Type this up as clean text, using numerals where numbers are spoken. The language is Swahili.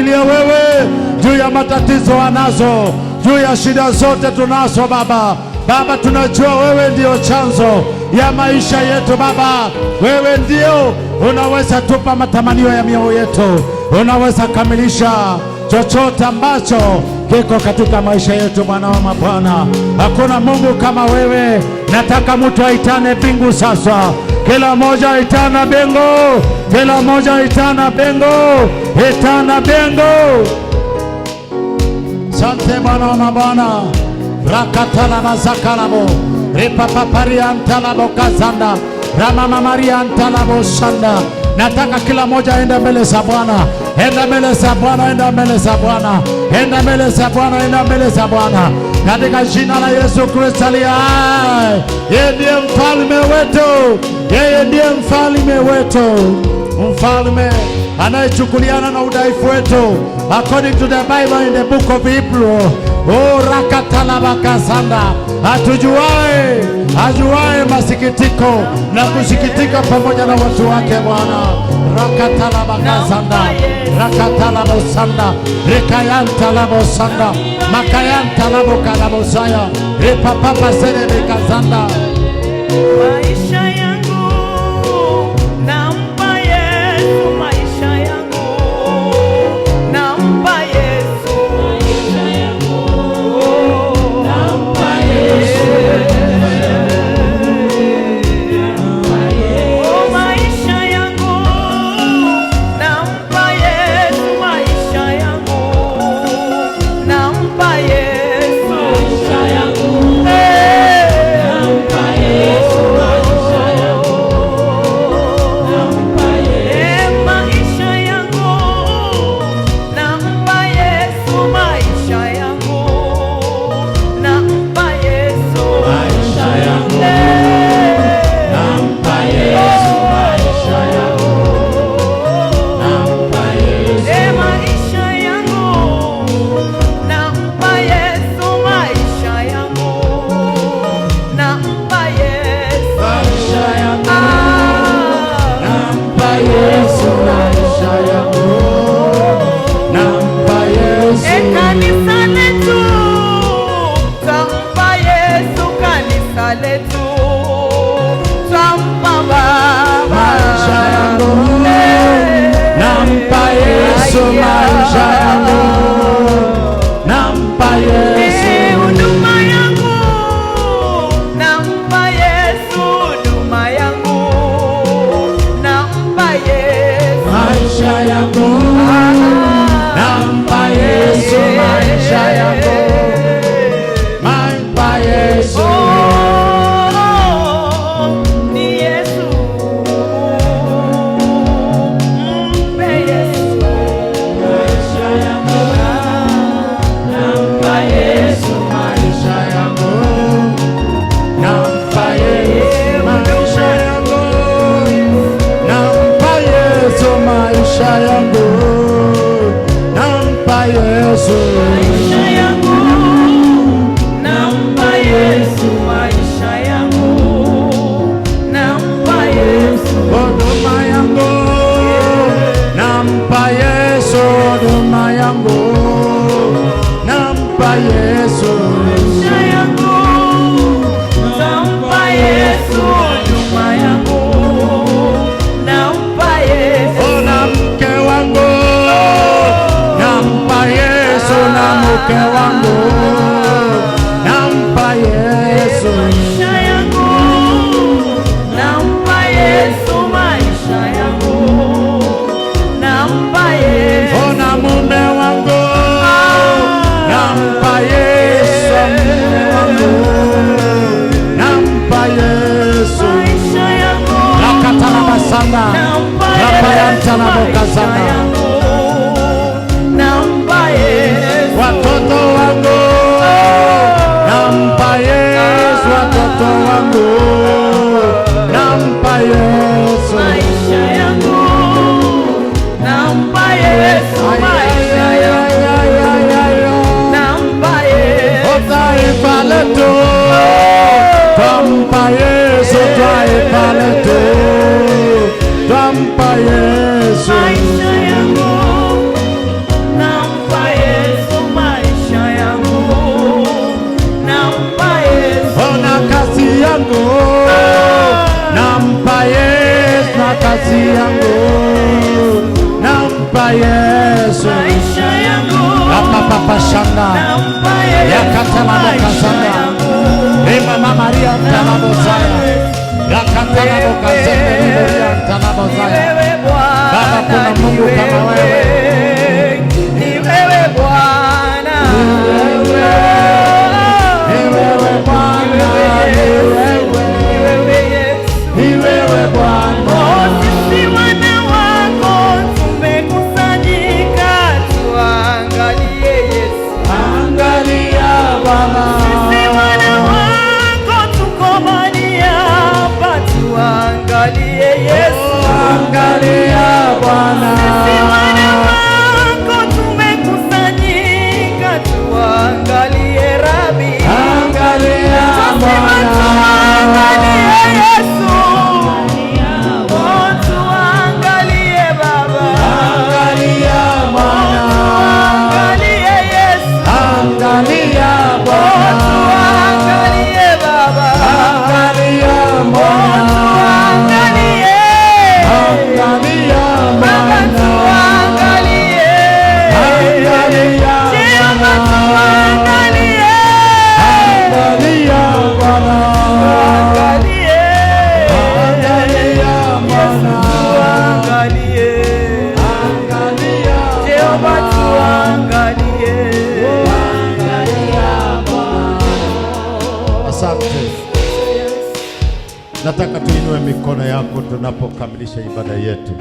tunakulilia wewe juu ya matatizo wanazo, juu ya shida zote tunazo Baba. Baba, tunajua wewe ndio chanzo ya maisha yetu Baba. Wewe ndio unaweza tupa matamanio ya mioyo yetu, unaweza kamilisha chochote ambacho kiko katika maisha yetu Bwana wa mabwana. Hakuna Mungu kama wewe. Nataka mtu aitane bingu sasa. Kila moja aitana bengo, kila moja aitana bengo, itana bengo. Sante Bwana wa mabwana. Rakatala mazakalabo, repapapari antalabo kazanda, ramama maria antalabo shanda. Nataka kila moja enda mbele za Bwana, enda mbele za Bwana, enda mbele za Bwana, enda mbele za Bwana, enda mbele za Bwana, katika jina la Yesu Kristo aliye hai. Yeye ndiye mfalme wetu, yeye ndiye mfalme wetu, mfalme anayechukuliana na udhaifu wetu, according to the Bible in the book of Hebrew. Oh, rakatalabakasanda, ajuae masikitiko na kusikitika pamoja na watu wake Bwana. Rakatalabakasanda, rakatalabosanda, rekayantalabosanda, makayantalabokadabosaya, repapapa serebekazanda. Maisha yangu nampa Yesu, maisha yangu nampa Yesu, maisha yangu nampa Yesu, oh, maisha yangu nampa Yesu, maisha yangu nampa Yesu, maisha yangu nampa Yesu, maisha yangu nampa Yesu, maisha yangu nampa Yesu, maisha yangu nampa Yesu, maisha yangu nampa Yesu, maisha yangu nampa Yesu, maisha yangu nampa Yesu, maisha yangu nampa Yesu, maisha yangu Nampa Yesu, maisha yangu nampa Yesu. Kanisa letu tampa Yesu, kanisa letu tampa Baba, Maisha yangu nampa Yesu, maisha yangu nampa Yesu. huduma yangu nampa Yesu, huduma yangu nampa Yesu, Maisha yangu nampa Yesu, maisha yangu nampa Yesu. Oh, ni Yesu, mpe Yesu, Maisha yangu nampa Yesu, maisha yangu nampa Yesu, maisha yangu nampa Yesu, maisha yangu nampa Yesu, maisha yangu nampa Yesu, maisha yangu nampa Yesu, huduma yangu nampa Yesu, huduma yangu nampa Yesu. maisha yangu nampa Yesu, huduma yangu nampa Yesu, Ona mke wangu nampa Yesu, na mke wangu nampa Yesu. maisha yangu nampa Yesu, maisha yangu nampa Yesu, Ona mume wangu nampa Yesu, mume wangu nampa Yesu. maisha yangu Rakatalabasanda, nampa Yesu, rapayantalabokazanda. maisha yangu nampa Yesu, Watoto wangu nampa Yesu, watoto wangu nampa Yesu. maisha yangu nampa Yesu, maisha yangu nampa Yesu, Taifa letu twampa Yesu, taifa letu twampa Yesu. maisha yangu Yesu. maisha yangu Rapapapa shanda. nampa Yesu Yakatalabo maisha kasanda. yangu. Rema mama ria talabo zaya. Yakatalabo kazende ria talabo Ni zaya. wewe Bwana, Baba, kuna Mungu ni kama wewe. Ni wewe Bwana, Ni wewe Bwana, ni wewe. ni wewe Yesu. Ni wewe Bwana. Sisi wana wako tumekusanyika, tuangalie Yesu. Angalia Baba. Sisi wana wako tuko mahali hapa, tuangalie Yesu. Angalia Bwana. Sisi wana wako tumekusanyika, tuangalie Rabi. Angalia Tunasema tuangalie Yesu. Oh, tuangalie Baba. Angalia Bwana. Tuangalie Yesu. Angalia Oh, Bwana. tuangalie Baba. Angalia Bwana. Tuangalie. Angalia Baba, Bwana. tuangalie. Angalia Jehova, tuangalie. Angalia Bwana. Tuangalie. Angalia Bwana. Tuangalie. Angalia Jehova, tuangalie. Asante. Nataka tuinue mikono yako tunapokamilisha ibada yetu.